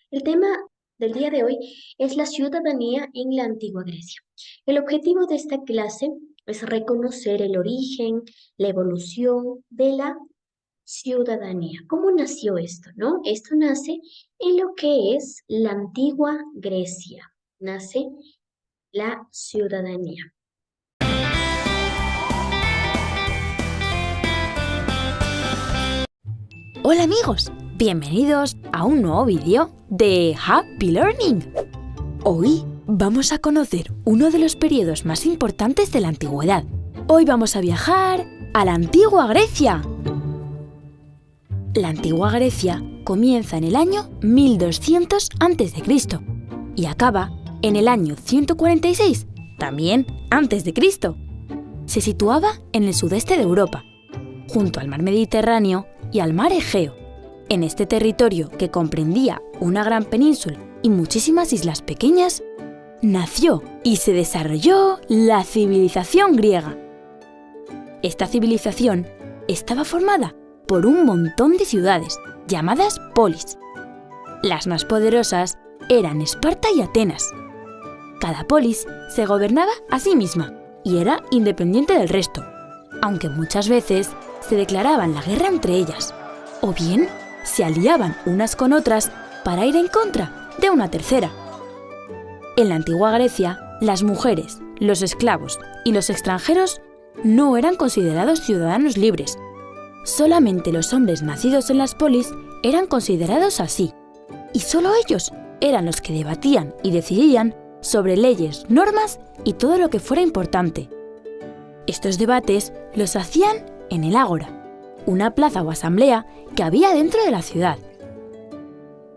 El tema del día de hoy es la ciudadanía en la antigua Grecia. El objetivo de esta clase es reconocer el origen, la evolución de la ciudadanía. ¿Cómo nació esto, no? Esto nace en lo que es la antigua Grecia. Nace la ciudadanía. Hola amigos, bienvenidos a un nuevo vídeo de Happy Learning. Hoy vamos a conocer uno de los periodos más importantes de la antigüedad. Hoy vamos a viajar a la antigua Grecia. La antigua Grecia comienza en el año 1200 a.C. y acaba en el año 146, también antes de Cristo. Se situaba en el sudeste de Europa, junto al mar Mediterráneo y al mar Egeo. En este territorio, que comprendía una gran península y muchísimas islas pequeñas, nació y se desarrolló la civilización griega. Esta civilización estaba formada por un montón de ciudades llamadas polis. Las más poderosas eran Esparta y Atenas. Cada polis se gobernaba a sí misma y era independiente del resto, aunque muchas veces se declaraban la guerra entre ellas, o bien se aliaban unas con otras para ir en contra de una tercera. En la antigua Grecia, las mujeres, los esclavos y los extranjeros no eran considerados ciudadanos libres. Solamente los hombres nacidos en las polis eran considerados así, y solo ellos eran los que debatían y decidían sobre leyes, normas y todo lo que fuera importante. Estos debates los hacían en el ágora, una plaza o asamblea que había dentro de la ciudad.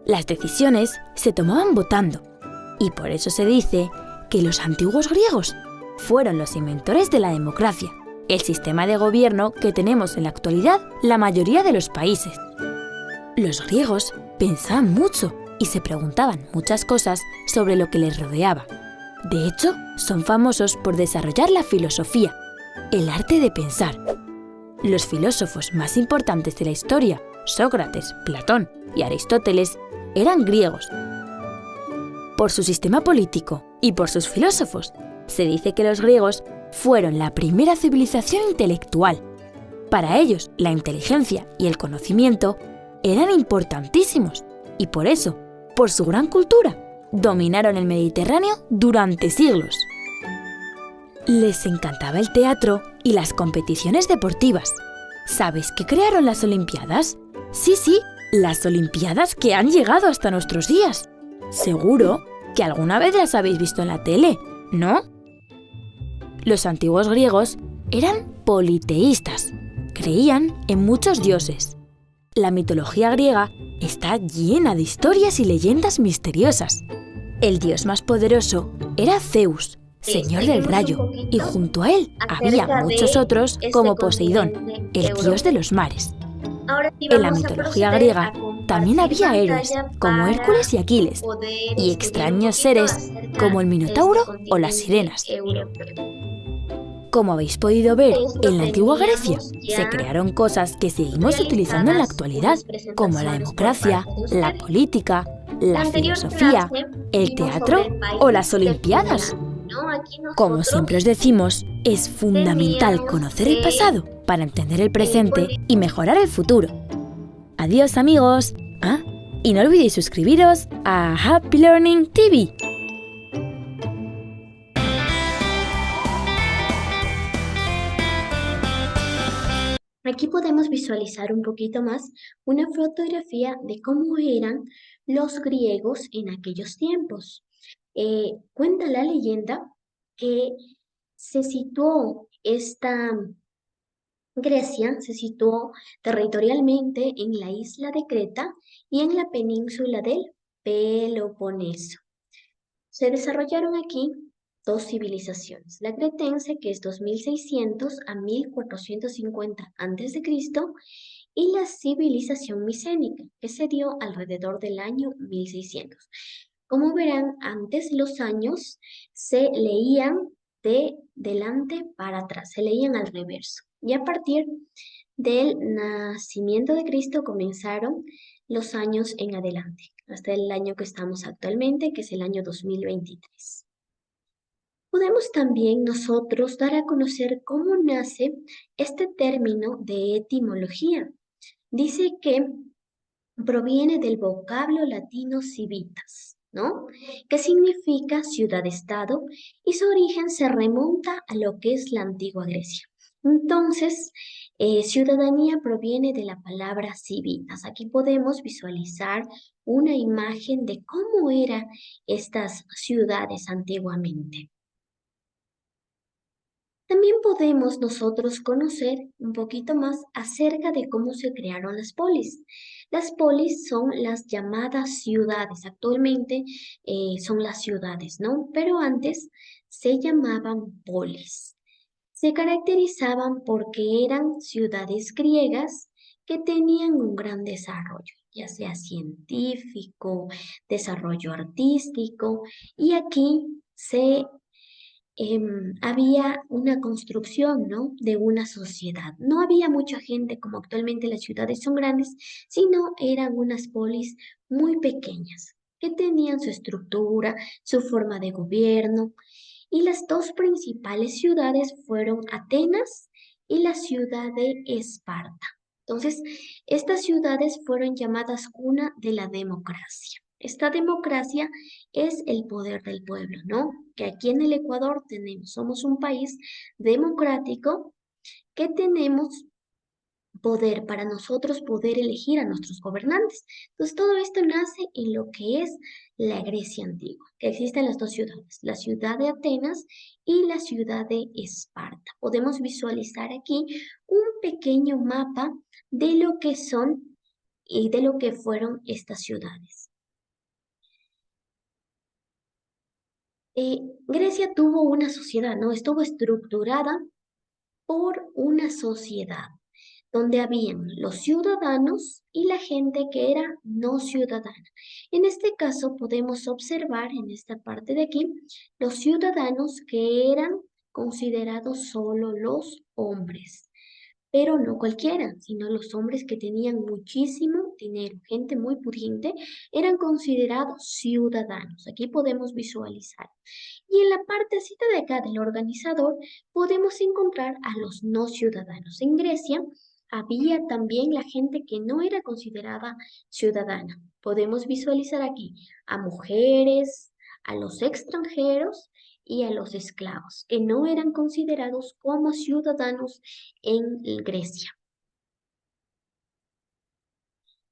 Las decisiones se tomaban votando, y por eso se dice que los antiguos griegos fueron los inventores de la democracia, el sistema de gobierno que tenemos en la actualidad la mayoría de los países. Los griegos pensaban mucho y se preguntaban muchas cosas sobre lo que les rodeaba. De hecho, son famosos por desarrollar la filosofía, el arte de pensar. Los filósofos más importantes de la historia, Sócrates, Platón y Aristóteles, eran griegos. Por su sistema político y por sus filósofos, se dice que los griegos fueron la primera civilización intelectual. Para ellos, la inteligencia y el conocimiento eran importantísimos y por eso, por su gran cultura, dominaron el Mediterráneo durante siglos. Les encantaba el teatro y las competiciones deportivas. ¿Sabes qué crearon las Olimpiadas? Sí, las Olimpiadas que han llegado hasta nuestros días. Seguro que alguna vez las habéis visto en la tele, ¿no? Los antiguos griegos eran politeístas. Creían en muchos dioses. La mitología griega está llena de historias y leyendas misteriosas. El dios más poderoso era Zeus, señor del rayo, y junto a él había muchos otros como Poseidón, el dios de los mares. En la mitología griega también había héroes como Hércules y Aquiles, y extraños seres como el Minotauro o las sirenas. Como habéis podido ver, en la antigua Grecia se crearon cosas que seguimos utilizando en la actualidad, como la democracia, la política, la filosofía, el teatro o las Olimpiadas. Como siempre os decimos, es fundamental conocer el pasado para entender el presente y mejorar el futuro. Adiós amigos. Y no olvidéis suscribiros a Happy Learning TV. Aquí podemos visualizar un poquito más una fotografía de cómo eran los griegos en aquellos tiempos. Cuenta la leyenda que se situó Grecia se situó territorialmente en la isla de Creta y en la península del Peloponeso. Se desarrollaron aquí dos civilizaciones, la cretense, que es 2600 a 1450 a.C., y la civilización micénica, que se dio alrededor del año 1600. Como verán, antes los años se leían de delante para atrás, se leían al reverso. Y a partir del nacimiento de Cristo comenzaron los años en adelante, hasta el año que estamos actualmente, que es el año 2023. Podemos también nosotros dar a conocer cómo nace este término de etimología. Dice que proviene del vocablo latino civitas, ¿no? Que significa ciudad-estado y su origen se remonta a lo que es la antigua Grecia. Entonces, ciudadanía proviene de la palabra civitas. Aquí podemos visualizar una imagen de cómo eran estas ciudades antiguamente. También podemos nosotros conocer un poquito más acerca de cómo se crearon las polis. Las polis son las llamadas ciudades. Actualmente son las ciudades, ¿no? Pero antes se llamaban polis. Se caracterizaban porque eran ciudades griegas que tenían un gran desarrollo, ya sea científico, desarrollo artístico, y aquí había una construcción, ¿no? De una sociedad. No había mucha gente como actualmente las ciudades son grandes, sino eran unas polis muy pequeñas que tenían su estructura, su forma de gobierno. Y las dos principales ciudades fueron Atenas y la ciudad de Esparta. Entonces, estas ciudades fueron llamadas cuna de la democracia. Esta democracia es el poder del pueblo, ¿no? Que aquí en el Ecuador somos un país democrático que tenemos poder para nosotros poder elegir a nuestros gobernantes. Entonces, todo esto nace en lo que es la Grecia antigua, que existen las dos ciudades, la ciudad de Atenas y la ciudad de Esparta. Podemos visualizar aquí un pequeño mapa de lo que son y de lo que fueron estas ciudades. Grecia tuvo una sociedad, ¿no? Estuvo estructurada por una sociedad donde habían los ciudadanos y la gente que era no ciudadana. En este caso podemos observar en esta parte de aquí los ciudadanos que eran considerados solo los hombres, pero no cualquiera, sino los hombres que tenían muchísimo dinero, gente muy pudiente, eran considerados ciudadanos. Aquí podemos visualizar. Y en la partecita de acá del organizador podemos encontrar a los no ciudadanos. En Grecia había también la gente que no era considerada ciudadana. Podemos visualizar aquí a mujeres, a los extranjeros y a los esclavos, que no eran considerados como ciudadanos en Grecia.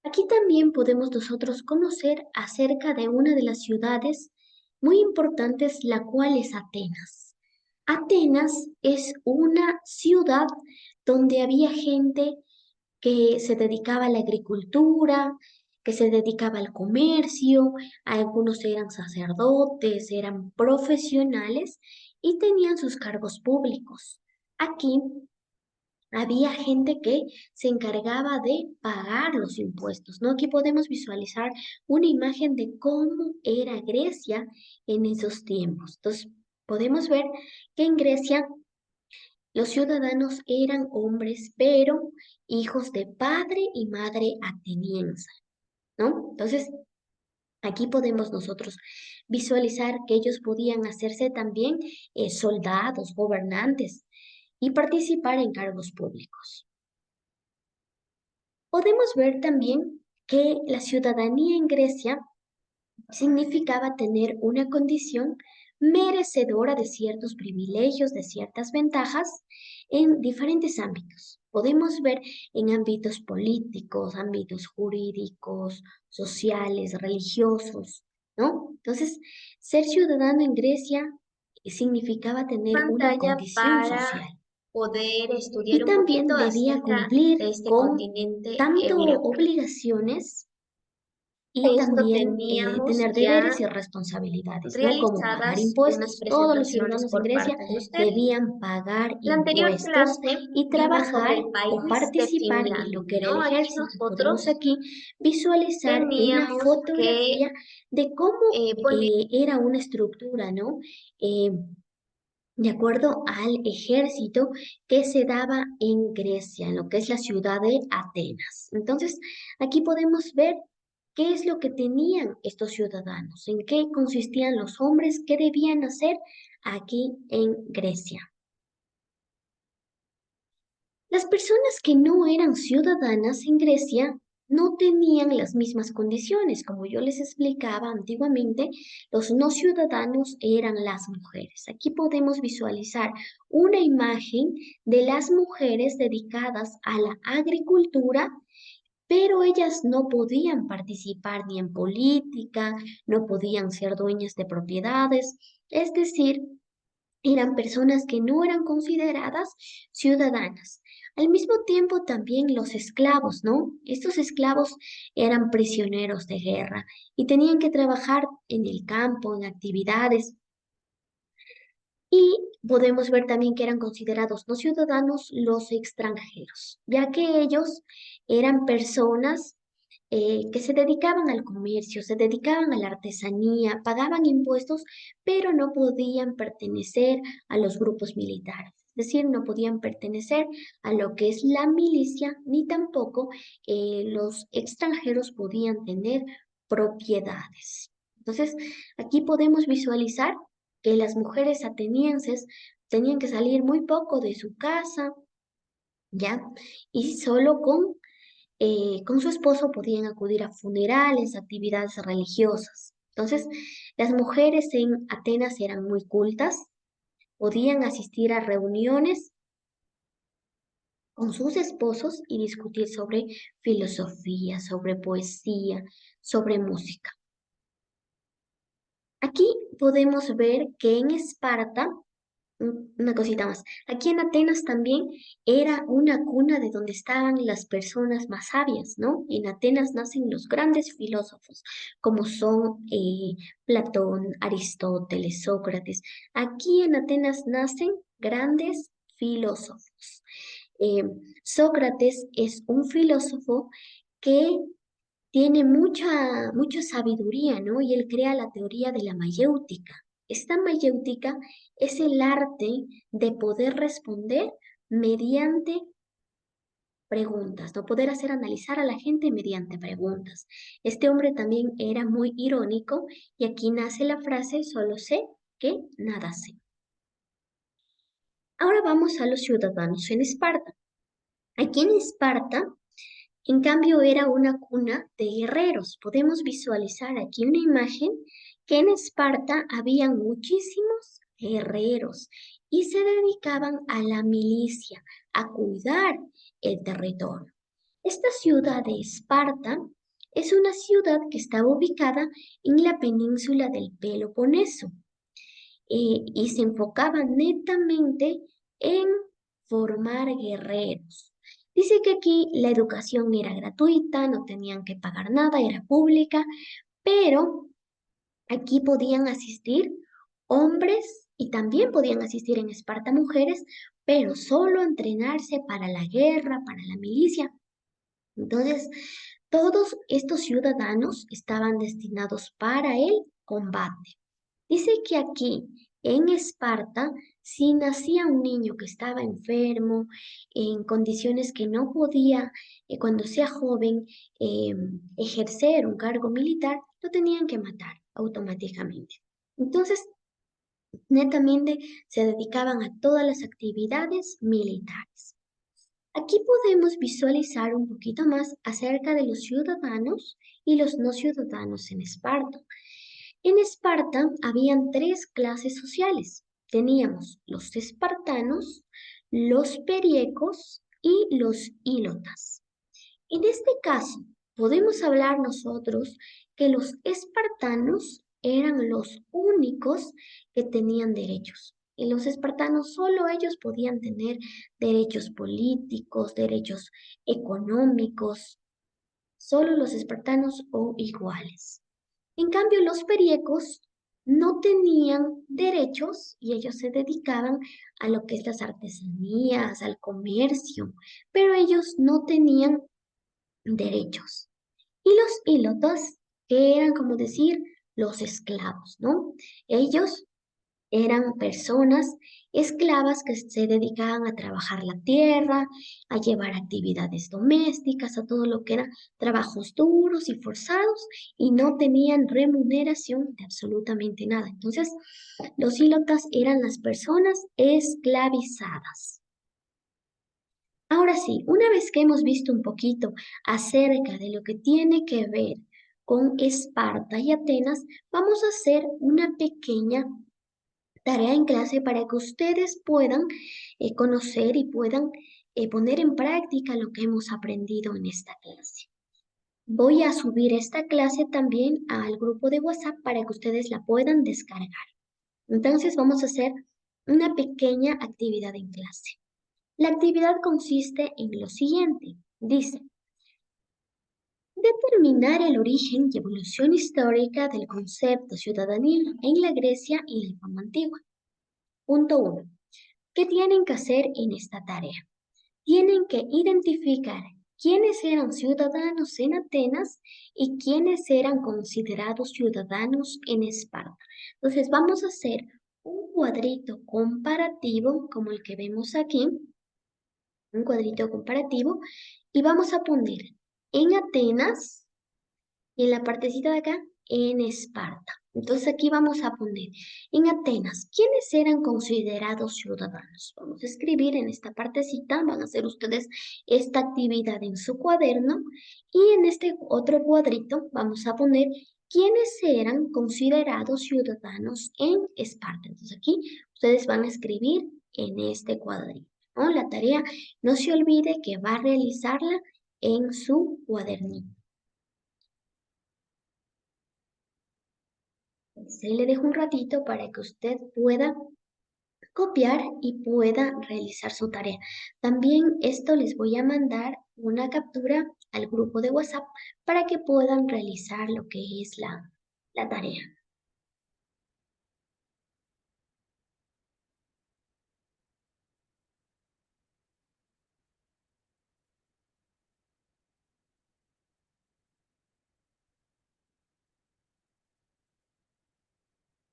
Aquí también podemos nosotros conocer acerca de una de las ciudades muy importantes, la cual es Atenas. Atenas es una ciudad donde había gente que se dedicaba a la agricultura, que se dedicaba al comercio, algunos eran sacerdotes, eran profesionales y tenían sus cargos públicos. Aquí había gente que se encargaba de pagar los impuestos, ¿no? Aquí podemos visualizar una imagen de cómo era Grecia en esos tiempos. Entonces, podemos ver que en Grecia los ciudadanos eran hombres, pero hijos de padre y madre ateniense, ¿no? Entonces, aquí podemos nosotros visualizar que ellos podían hacerse también soldados, gobernantes y participar en cargos públicos. Podemos ver también que la ciudadanía en Grecia significaba tener una condición merecedora de ciertos privilegios, de ciertas ventajas en diferentes ámbitos. Podemos ver en ámbitos políticos, ámbitos jurídicos, sociales, religiosos, ¿no? Entonces, ser ciudadano en Grecia significaba tener una Pantalla condición para social poder estudiar y un poquito también debía acerca cumplir de este con continente tanto europeo. obligaciones y Esto también teníamos tener deberes ya y responsabilidades, ¿no? Como pagar realizadas unas impuestos. Todos los presentaciones ciudadanos en por Grecia parte de ustedes. debían pagar La anterior impuestos clase y vimos sobre trabajar el o país de participar en lo Finlandia, que era el ¿no? Aquí ejército. Podemos nosotros aquí visualizar una teníamos que fotografía de cómo poner era una estructura, ¿no? Eh, de acuerdo al ejército que se daba en Grecia, en lo que es la ciudad de Atenas. Entonces, aquí podemos ver qué es lo que tenían estos ciudadanos, en qué consistían los hombres, qué debían hacer aquí en Grecia. Las personas que no eran ciudadanas en Grecia no tenían las mismas condiciones. Como yo les explicaba antiguamente, los no ciudadanos eran las mujeres. Aquí podemos visualizar una imagen de las mujeres dedicadas a la agricultura, pero ellas no podían participar ni en política, no podían ser dueñas de propiedades, es decir, eran personas que no eran consideradas ciudadanas. Al mismo tiempo también los esclavos, ¿no? Estos esclavos eran prisioneros de guerra y tenían que trabajar en el campo, en actividades. Y podemos ver también que eran considerados no ciudadanos los extranjeros, ya que ellos eran personas que se dedicaban al comercio, se dedicaban a la artesanía, pagaban impuestos, pero no podían pertenecer a los grupos militares. Es decir, no podían pertenecer a lo que es la milicia, ni tampoco los extranjeros podían tener propiedades. Entonces, aquí podemos visualizar que las mujeres atenienses tenían que salir muy poco de su casa, ¿ya? Y solo con su esposo podían acudir a funerales, actividades religiosas. Entonces, las mujeres en Atenas eran muy cultas, podían asistir a reuniones con sus esposos y discutir sobre filosofía, sobre poesía, sobre música. Aquí podemos ver que en Esparta, una cosita más. Aquí en Atenas también era una cuna de donde estaban las personas más sabias, ¿no? En Atenas nacen los grandes filósofos, como son Platón, Aristóteles, Sócrates. Aquí en Atenas nacen grandes filósofos. Eh, Sócrates es un filósofo que tiene mucha sabiduría, ¿no? Y él crea la teoría de la mayéutica. Esta mayéutica es el arte de poder responder mediante preguntas, no poder hacer analizar a la gente mediante preguntas. Este hombre también era muy irónico y aquí nace la frase, solo sé que nada sé. Ahora vamos a los ciudadanos en Esparta. Aquí en Esparta en cambio, era una cuna de guerreros. Podemos visualizar aquí una imagen que en Esparta había muchísimos guerreros y se dedicaban a la milicia, a cuidar el territorio. Esta ciudad de Esparta es una ciudad que estaba ubicada en la península del Peloponeso y se enfocaba netamente en formar guerreros. Dice que aquí la educación era gratuita, no tenían que pagar nada, era pública, pero aquí podían asistir hombres y también podían asistir en Esparta mujeres, pero solo entrenarse para la guerra, para la milicia. Entonces, todos estos ciudadanos estaban destinados para el combate. Dice que aquí en Esparta, si nacía un niño que estaba enfermo, en condiciones que no podía, cuando sea joven, ejercer un cargo militar, lo tenían que matar automáticamente. Entonces, netamente se dedicaban a todas las actividades militares. Aquí podemos visualizar un poquito más acerca de los ciudadanos y los no ciudadanos en Esparta. En Esparta habían tres clases sociales. Teníamos los espartanos, los periecos y los ílotas. En este caso, podemos hablar nosotros que los espartanos eran los únicos que tenían derechos. Y los espartanos solo ellos podían tener derechos políticos, derechos económicos, solo los espartanos o iguales. En cambio, los periecos no tenían derechos y ellos se dedicaban a lo que es las artesanías, al comercio, pero ellos no tenían derechos. Y los ílotas, que eran como decir los esclavos, ¿no? Ellos Eran personas esclavas que se dedicaban a trabajar la tierra, a llevar actividades domésticas, a todo lo que eran trabajos duros y forzados y no tenían remuneración de absolutamente nada. Entonces, los ílotas eran las personas esclavizadas. Ahora sí, una vez que hemos visto un poquito acerca de lo que tiene que ver con Esparta y Atenas, vamos a hacer una pequeña tarea en clase para que ustedes puedan conocer y puedan poner en práctica lo que hemos aprendido en esta clase. Voy a subir esta clase también al grupo de WhatsApp para que ustedes la puedan descargar. Entonces vamos a hacer una pequeña actividad en clase. La actividad consiste en lo siguiente. Dice, determinar el origen y evolución histórica del concepto ciudadanía en la Grecia y la Roma antigua. Punto 1. ¿Qué tienen que hacer en esta tarea? Tienen que identificar quiénes eran ciudadanos en Atenas y quiénes eran considerados ciudadanos en Esparta. Entonces vamos a hacer un cuadrito comparativo como el que vemos aquí, un cuadrito comparativo, y vamos a poner en Atenas y en la partecita de acá en Esparta. Entonces aquí vamos a poner en Atenas, ¿quiénes eran considerados ciudadanos? Vamos a escribir en esta partecita, van a hacer ustedes esta actividad en su cuaderno y en este otro cuadrito vamos a poner quiénes eran considerados ciudadanos en Esparta. Entonces aquí ustedes van a escribir en este cuadrito, ¿no? La tarea no se olvide que va a realizarla en su cuadernito. Se le dejo un ratito para que usted pueda copiar y pueda realizar su tarea. También esto les voy a mandar una captura al grupo de WhatsApp para que puedan realizar lo que es la tarea.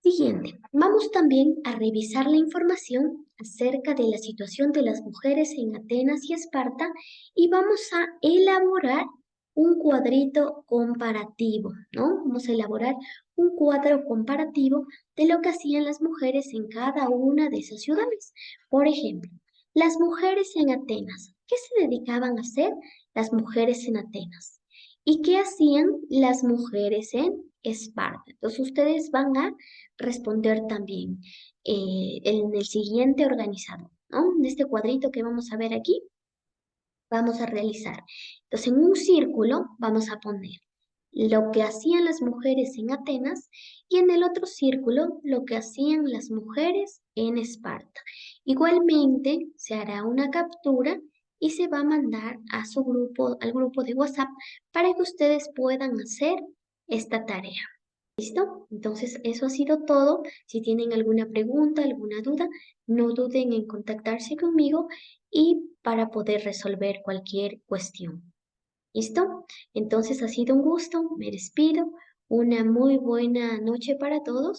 Siguiente, vamos también a revisar la información acerca de la situación de las mujeres en Atenas y Esparta y vamos a elaborar un cuadrito comparativo, ¿no? Vamos a elaborar un cuadro comparativo de lo que hacían las mujeres en cada una de esas ciudades. Por ejemplo, las mujeres en Atenas, ¿qué se dedicaban a hacer las mujeres en Atenas? ¿Y qué hacían las mujeres en Esparta? Entonces ustedes van a responder también en el siguiente organizador, ¿no? En este cuadrito que vamos a ver aquí, vamos a realizar. Entonces, en un círculo vamos a poner lo que hacían las mujeres en Atenas y en el otro círculo lo que hacían las mujeres en Esparta. Igualmente, se hará una captura y se va a mandar a su grupo, al grupo de WhatsApp para que ustedes puedan hacer esta tarea. ¿Listo? Entonces, eso ha sido todo. Si tienen alguna pregunta, alguna duda, no duden en contactarse conmigo y para poder resolver cualquier cuestión. ¿Listo? Entonces, ha sido un gusto. Me despido. Una muy buena noche para todos.